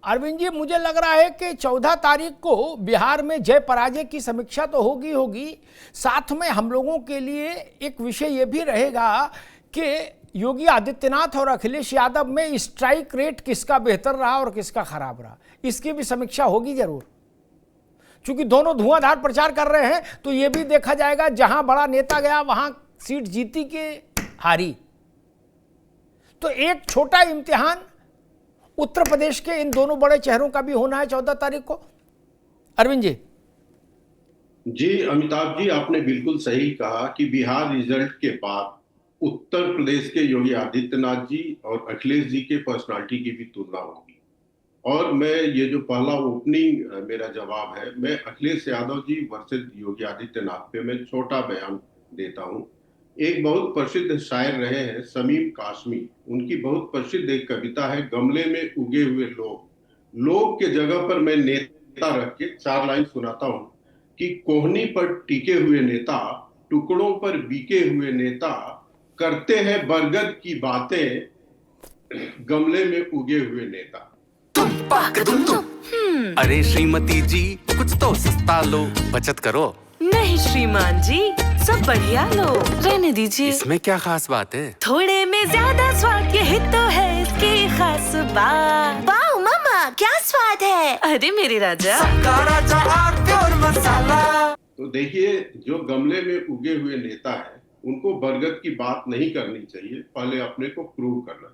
अरविंद जी, मुझे लग रहा है कि 14 तारीख को बिहार में जय पराजय की समीक्षा तो होगी, साथ में हम लोगों के लिए एक विषय ये भी रहेगा कि योगी आदित्यनाथ और अखिलेश यादव में स्ट्राइक रेट किसका बेहतर रहा और किसका खराब रहा, इसकी भी समीक्षा होगी जरूर। क्योंकि दोनों धुआंधार प्रचार कर रहे हैं तो ये भी देखा जाएगा जहां बड़ा नेता गया वहां सीट जीती के हारी। तो एक छोटा इम्तिहान उत्तर प्रदेश के इन दोनों बड़े चेहरों का भी होना है 14 तारीख को। अरविंद जी। जी अमिताभ जी, आपने बिल्कुल सही कहा कि बिहार रिजल्ट के बाद उत्तर प्रदेश के योगी आदित्यनाथ जी और अखिलेश जी के पर्सनालिटी की भी तुलना होगी। और मैं ये जो पहला ओपनिंग मेरा जवाब है, मैं अखिलेश यादव जी वर्सेस योगी आदित्यनाथ पे मैं छोटा बयान देता हूं। एक बहुत प्रसिद्ध शायर रहे हैं शमीम कासमी, उनकी बहुत प्रसिद्ध एक कविता है गमले में उगे हुए लोग। लोग के जगह पर मैं नेता रख के 4 लाइन सुनाता हूं कि कोहनी पर टिके हुए नेता, टुकड़ों पर बिके हुए नेता, करते हैं बरगद की बातें, गमले में उगे हुए नेता। अरे श्रीमती जी, कुछ तो सस्ता लो, बचत करो। नहीं श्रीमान जी, सब बढ़िया लो, रहने दीजिए। इसमें क्या खास बात है? थोड़े में ज्यादा स्वाद, यही तो है इसकी खास बात। वाह मामा, क्या स्वाद है। अरे मेरे राजा, मसाला। तो देखिए, जो गमले में उगे हुए नेता है उनको बरगद की बात नहीं करनी चाहिए, पहले अपने को प्रूव करना।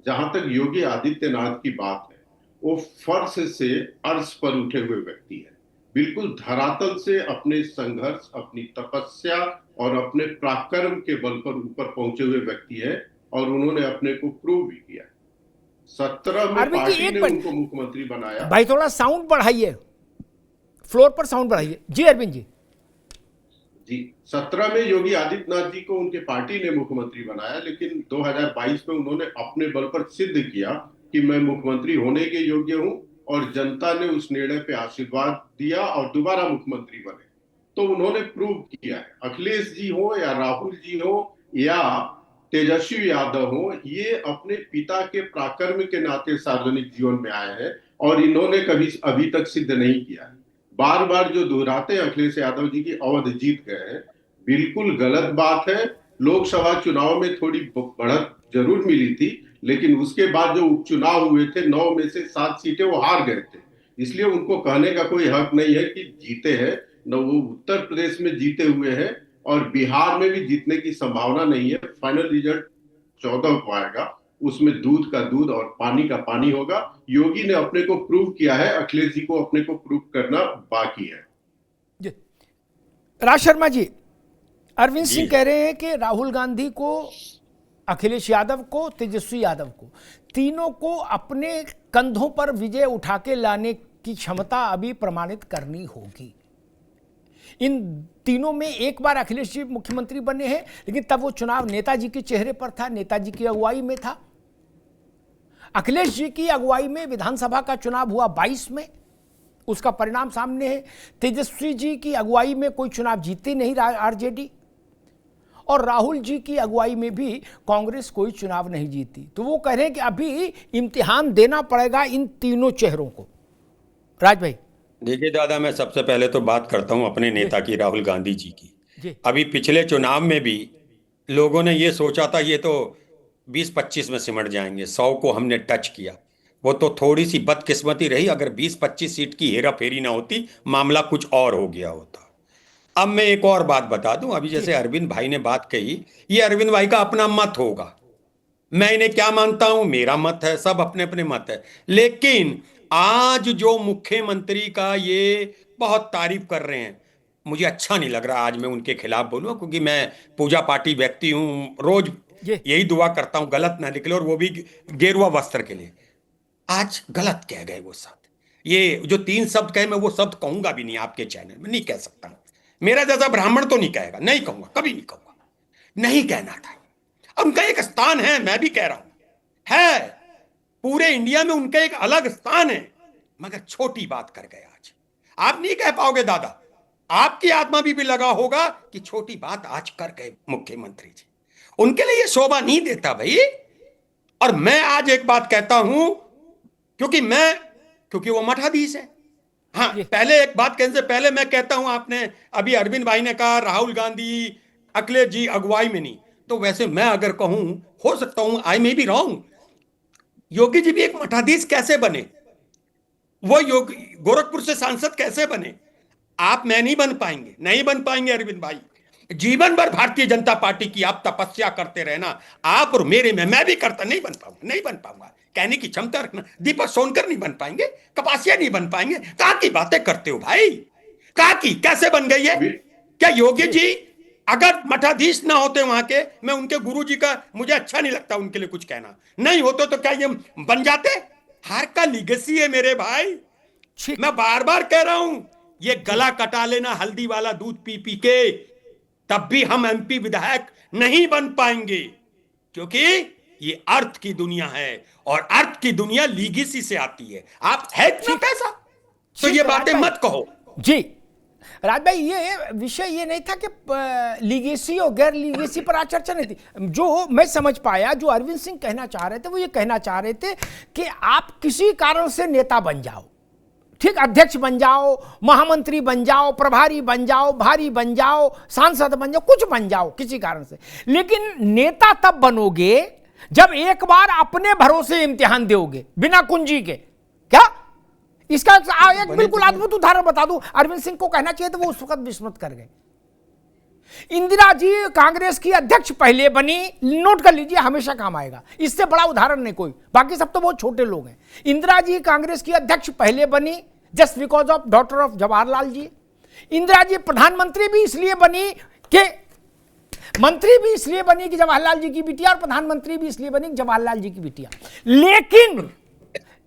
जहां तक योगी आदित्यनाथ की बात है, वो फर्श से अर्श पर उठे हुए व्यक्ति है, बिल्कुल धरातल से अपने संघर्ष, अपनी तपस्या और अपने पराक्रम के बल पर ऊपर पहुंचे हुए व्यक्ति है और उन्होंने अपने को प्रूव भी किया। 17 में पार्टी ने उनको मुख्यमंत्री बनाया। भाई थोड़ा साउंड बढ़ाइए, फ्लोर पर साउंड बढ़ाइए। जी अरविंद जी। जी 17 में योगी आदित्यनाथ जी को उनके पार्टी ने मुख्यमंत्री बनाया, लेकिन 2022 में उन्होंने अपने बल पर सिद्ध किया कि मैं मुख्यमंत्री होने के योग्य हूं और जनता ने उस निर्णय पे आशीर्वाद दिया और दोबारा मुख्यमंत्री बने। तो उन्होंने प्रूव किया है। अखिलेश जी हो या राहुल जी हो या तेजस्वी यादव हो, ये अपने पिता के पराक्रम के नाते सार्वजनिक जीवन में आए हैं और इन्होंने कभी अभी तक सिद्ध नहीं किया है। बार बार जो दोहराते हैं अखिलेश यादव जी की अवध जीत गए हैं, बिल्कुल गलत बात है। लोकसभा चुनाव में थोड़ी बढ़त जरूर मिली थी, लेकिन उसके बाद जो उपचुनाव हुए थे 9 में से 7 सीटें वो हार गए थे। इसलिए उनको कहने का कोई हक नहीं है कि जीते हैं। न वो उत्तर प्रदेश में जीते हुए हैं और बिहार में भी जीतने की संभावना नहीं है। फाइनल रिजल्ट 14 को आएगा, उसमें दूध का दूध और पानी का पानी होगा। योगी ने अपने को प्रूव किया है, अखिलेश जी को अपने को प्रूव करना बाकी है। राज शर्मा जी, अरविंद सिंह कह रहे हैं कि राहुल गांधी को, अखिलेश यादव को, तेजस्वी यादव को, तीनों को अपने कंधों पर विजय उठा के लाने की क्षमता अभी प्रमाणित करनी होगी। इन तीनों में एक बार अखिलेश जी मुख्यमंत्री बने हैं, लेकिन तब वो चुनाव नेताजी के चेहरे पर था, नेताजी की अगुवाई में था। अखिलेश जी की अगुवाई में विधानसभा का चुनाव हुआ 22 में, उसका परिणाम सामने है। तेजस्वी जी की अगुवाई में कोई चुनाव जीते नहीं आरजेडी, और राहुल जी की अगुवाई में भी कांग्रेस कोई चुनाव नहीं जीती। तो वो कह रहे हैं कि अभी इम्तिहान देना पड़ेगा इन तीनों चेहरों को। राज भाई। देखिए दादा, मैं सबसे पहले तो बात करता हूं अपने नेता की, राहुल गांधी जी की। अभी पिछले चुनाव में भी लोगों ने ये सोचा था ये तो 20-25 में सिमट जाएंगे, 100 को हमने टच किया। वो तो थोड़ी सी बदकिस्मती रही, अगर 20-25 सीट की हेरा फेरी ना होती, मामला कुछ और हो गया होता। अब मैं एक और बात बता दूं, अभी जैसे अरविंद भाई ने बात कही, ये अरविंद भाई का अपना मत होगा, मैं इन्हें क्या मानता हूं, मेरा मत है, सब अपने अपने मत है। लेकिन आज जो मुख्यमंत्री का ये बहुत तारीफ कर रहे हैं, मुझे अच्छा नहीं लग रहा आज मैं उनके खिलाफ बोलूं, क्योंकि मैं पूजा पाठी व्यक्ति हूं, रोज यही दुआ करता हूं गलत ना निकले, और वो भी गेरुआ वस्त्र के लिए। आज गलत कह गए वो शब्द, ये जो 3 शब्द कहे, मैं वो शब्द कहूंगा भी नहीं आपके चैनल में, नहीं कह सकता। मेरा जैसा ब्राह्मण तो नहीं कहेगा, नहीं कहूंगा, कभी नहीं कहूंगा, नहीं कहना था। उनका एक स्थान है, मैं भी कह रहा हूं है, पूरे इंडिया में उनका एक अलग स्थान है, मगर छोटी बात कर गए आज। आप नहीं कह पाओगे दादा, आपकी आत्मा भी लगा होगा कि छोटी बात आज कर गए मुख्यमंत्री जी, उनके लिए यह शोभा नहीं देता भाई। और मैं आज एक बात कहता हूं, क्योंकि मैं क्योंकि वो मठाधीश है। हाँ, पहले एक बात कहने से पहले मैं कहता हूं, आपने अभी अरविंद भाई ने कहा राहुल गांधी अखिलेश जी अगुवाई में नहीं, तो वैसे मैं अगर कहूं, हो सकता हूं आई may be wrong, Yogi ji भी एक मठाधीश कैसे बने? वो योगी गोरखपुर से सांसद कैसे बने? आप मैं नहीं बन पाएंगे, नहीं बन पाएंगे अरविंद भाई। जीवन भर भारतीय जनता पार्टी की आप तपस्या करते रहना, आप और मेरे में, मैं भी करता, नहीं बन पाऊंगा, नहीं बन पाऊंगा, कहने की क्षमता रखना। दीपक सोनकर नहीं बन पाएंगे, कपासिया नहीं बन पाएंगे। कहां की बातें करते हो भाई, कहां की, कैसे बन गई है? क्या योगी जी अगर मठाधीश ना होते वहां के, मैं उनके गुरु जी का, मुझे अच्छा नहीं लगता उनके लिए कुछ कहना, नहीं होते तो क्या ये बन जाते? हार का लीगेसी है मेरे भाई। मैं बार बार कह रहा हूं, ये गला कटा लेना हल्दी वाला दूध पी पी के, तब भी हम एमपी विधायक नहीं बन पाएंगे, क्योंकि ये अर्थ की दुनिया है और अर्थ की दुनिया लीगेसी से आती है। आप है ना पैसा, तो ये बातें मत कहो जी। राज भाई, ये विषय ये नहीं था कि लीगेसी और गैर लीगेसी पर आज चर्चा नहीं थी। जो मैं समझ पाया, जो अरविंद सिंह कहना चाह रहे थे, वो ये कहना चाह रहे थे कि आप किसी कारण से नेता बन जाओ, ठीक, अध्यक्ष बन जाओ, महामंत्री बन जाओ, प्रभारी बन जाओ, भारी बन जाओ, सांसद बन जाओ, कुछ बन जाओ किसी कारण से, लेकिन नेता तब बनोगे जब एक बार अपने भरोसे इम्तिहान दोगे, बिना कुंजी के। क्या इसका एक बिल्कुल अद्भुत उदाहरण बता दूं, अरविंद सिंह को कहना चाहिए तो वो उस वक्त विस्मृत कर गए। इंदिरा जी कांग्रेस की अध्यक्ष पहले बनी, नोट कर लीजिए, हमेशा काम आएगा, इससे बड़ा उदाहरण नहीं कोई, बाकी सब तो बहुत छोटे लोग हैं। इंदिरा जी कांग्रेस की अध्यक्ष पहले बनी just because of daughter of Jawaharlal ji. Indira ji प्रधानमंत्री भी इसलिए बनी कि, मंत्री भी इसलिए बनी कि जवाहरलाल जी की बिटिया, और प्रधानमंत्री भी इसलिए बनी कि जवाहरलाल जी की बिटिया।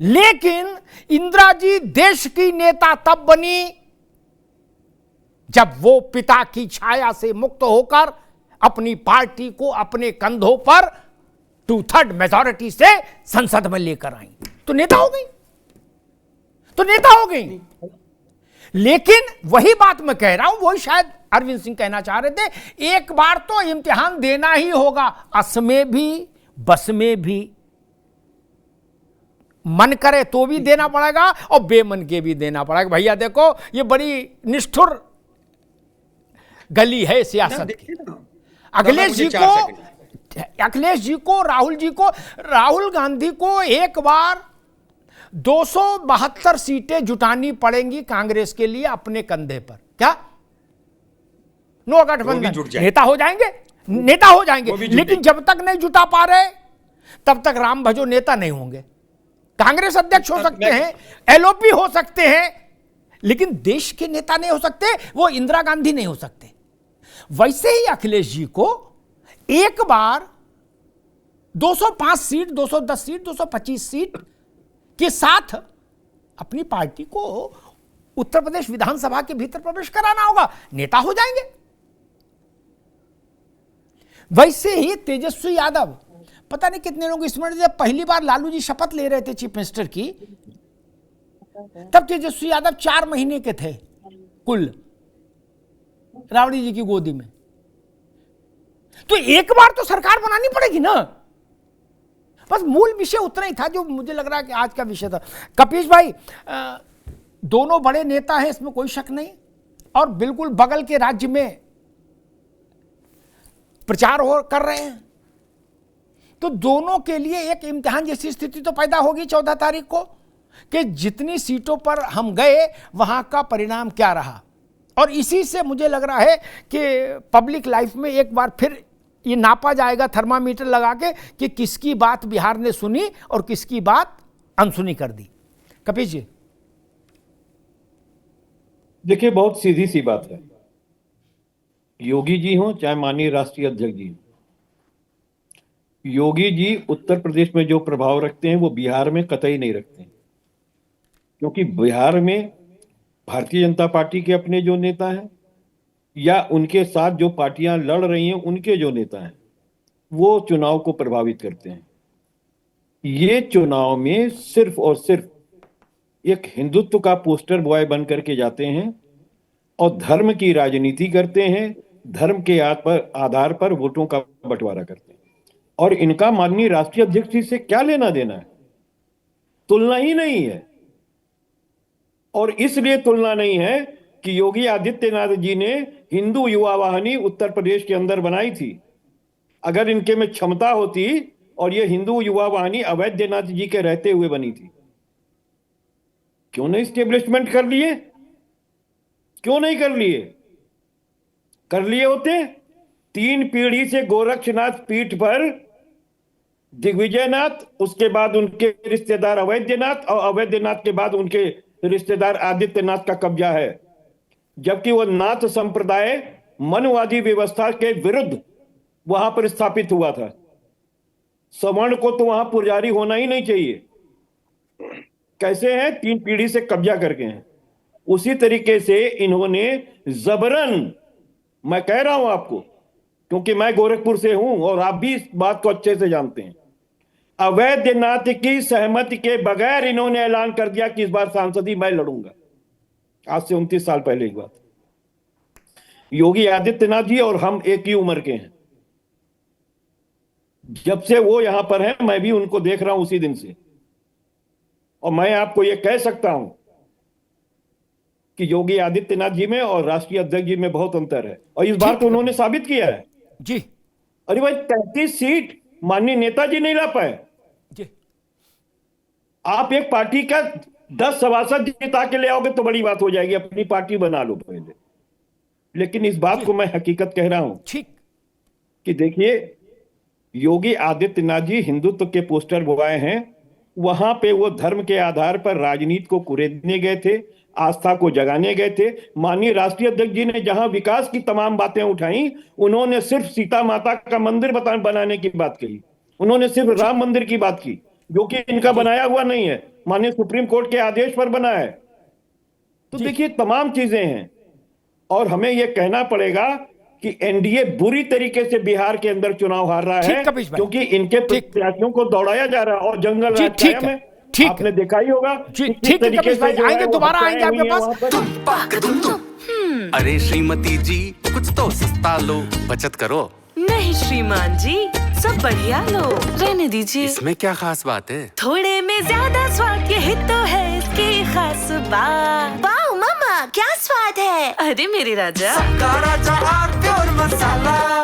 लेकिन इंदिरा जी देश की नेता तब बनी जब वो पिता की छाया से मुक्त होकर अपनी पार्टी को अपने कंधों पर 2/3 मेजॉरिटी से संसद में लेकर आई, तो नेता हो गई, तो नेता हो गई। लेकिन वही बात मैं कह रहा हूं, वही शायद अरविंद सिंह कहना चाह रहे थे, एक बार तो इम्तिहान देना ही होगा, अस में भी बस में भी, मन करे तो भी देना पड़ेगा और बेमन के भी देना पड़ेगा। भैया देखो, ये बड़ी निष्ठुर गली है सियासत की। अखिलेश जी को राहुल गांधी को एक बार 272 सीटें जुटानी पड़ेंगी कांग्रेस के लिए अपने कंधे पर। क्या नो गठबंधन, नेता हो जाएंगे, लेकिन जब तक नहीं जुटा पा रहे तब तक राम भजो नेता नहीं होंगे। कांग्रेस अध्यक्ष हो सकते हैं, एलओपी हो सकते हैं, लेकिन देश के नेता नहीं हो सकते, वो इंदिरा गांधी नहीं हो सकते। वैसे ही अखिलेश जी को एक बार 205 सीट, 210 सीट, 225 सीट के साथ अपनी पार्टी को उत्तर प्रदेश विधानसभा के भीतर प्रवेश कराना होगा, नेता हो जाएंगे। वैसे ही तेजस्वी यादव, पता नहीं कितने लोग स्मरण, जब पहली बार लालू जी शपथ ले रहे थे चीफ मिनिस्टर की, तब तेजस्वी यादव 4 महीने के थे कुल राबड़ी जी की गोदी में। तो एक बार तो सरकार बनानी पड़ेगी ना। बस मूल विषय उतना ही था जो मुझे लग रहा है कि आज का विषय था। कपीश भाई, दोनों बड़े नेता हैं, इसमें कोई शक नहीं, और बिल्कुल बगल के राज्य में प्रचार कर रहे हैं, तो दोनों के लिए एक इम्तिहान जैसी स्थिति तो पैदा होगी 14 तारीख को, कि जितनी सीटों पर हम गए वहां का परिणाम क्या रहा। और इसी से मुझे लग रहा है कि पब्लिक लाइफ में एक बार फिर ये नापा जाएगा थर्मामीटर लगा के कि किसकी बात बिहार ने सुनी और किसकी बात अनसुनी कर दी। कपीश जी, देखिए, बहुत सीधी सी बात है, योगी जी हों चाहे माननीय राष्ट्रीय अध्यक्ष जी, योगी जी उत्तर प्रदेश में जो प्रभाव रखते हैं वो बिहार में कतई नहीं रखते, क्योंकि बिहार में भारतीय जनता पार्टी के अपने जो नेता हैं या उनके साथ जो पार्टियां लड़ रही हैं उनके जो नेता हैं, वो चुनाव को प्रभावित करते हैं। ये चुनाव में सिर्फ और सिर्फ एक हिंदुत्व का पोस्टर बॉय बन करके जाते हैं और धर्म की राजनीति करते हैं, धर्म के आधार पर वोटों का बंटवारा करते हैं। और इनका माननीय राष्ट्रीय अध्यक्ष जी से क्या लेना देना है, तुलना ही नहीं है। और इसलिए तुलना नहीं है कि योगी आदित्यनाथ जी ने हिंदू युवा वाहिनी उत्तर प्रदेश के अंदर बनाई थी। अगर इनके में क्षमता होती और ये हिंदू युवा वाहिनी अवैधनाथ जी के रहते हुए बनी थी, क्यों नहीं स्टेब्लिशमेंट कर लिए? क्यों नहीं कर लिए? कर लिए होते। 3 पीढ़ी से गोरक्षनाथ पीठ पर दिग्विजयनाथ, उसके बाद उनके रिश्तेदार अवैधनाथ और अवैधनाथ के बाद उनके रिश्तेदार आदित्यनाथ का कब्जा है, जबकि वह नाथ संप्रदाय मनवादी व्यवस्था के विरुद्ध वहां पर स्थापित हुआ था। सवर्ण को तो वहां पुजारी होना ही नहीं चाहिए। कैसे हैं? 3 पीढ़ी से कब्जा करके हैं। उसी तरीके से इन्होंने जबरन, मैं कह रहा हूं आपको क्योंकि मैं गोरखपुर से हूं और आप भी इस बात को अच्छे से जानते हैं, अवैधनाथ की सहमति के बगैर इन्होंने ऐलान कर दिया कि इस बार सांसदी मैं लड़ूंगा। आज से 29 साल पहले की बात। योगी आदित्यनाथ जी और हम एक ही उम्र के हैं। जब से वो यहां पर हैं मैं भी उनको देख रहा हूं उसी दिन से, और मैं आपको यह कह सकता हूं कि योगी आदित्यनाथ जी में और राष्ट्रीय अध्यक्ष जी में बहुत अंतर है, और इस बार तो उन्होंने साबित किया है जी। अरे भाई 33 सीट माननीय नेताजी नहीं ला पाए। जी। आप एक पार्टी का 10 सभासद जिता के ले आओगे तो बड़ी बात हो जाएगी, अपनी पार्टी बना लो पहले। लेकिन इस बात को मैं हकीकत कह रहा हूं ठीक कि देखिए, योगी आदित्यनाथ जी हिंदुत्व के पोस्टर बुआए हैं। वहां पे वो धर्म के आधार पर राजनीति को कुरेदने गए थे, आस्था को जगाने गए थे। माननीय राष्ट्रीय अध्यक्ष जी ने जहां विकास की तमाम बातें उठाई, उन्होंने सिर्फ सीता माता का मंदिर बनाने की बात कही। उन्होंने सिर्फ राम मंदिर की बात की, जो कि इनका बनाया हुआ नहीं है, माननीय सुप्रीम कोर्ट के आदेश पर बना है। तो देखिए, तमाम चीजें हैं, और हमें यह कहना पड़ेगा कि एनडीए बुरी तरीके से बिहार के अंदर चुनाव हार रहा है, क्योंकि इनके प्रत्याशियों को दौड़ाया जा रहा है और जंगल राज कायम है। आपने देखा ही होगा। ठीक है कपिश भाई, आएंगे दोबारा आएंगे आपके पास। अरे श्रीमती जी, कुछ तो सस्ता लो, बचत करो। नहीं श्रीमान जी, सब बढ़िया लो, रहने दीजिए। इसमें क्या खास बात है? थोड़े में ज्यादा स्वाद, यही तो है इसकी खास बात। वाह मामा, क्या स्वाद है। अरे मेरे राजा, राजा और प्योर मसाला।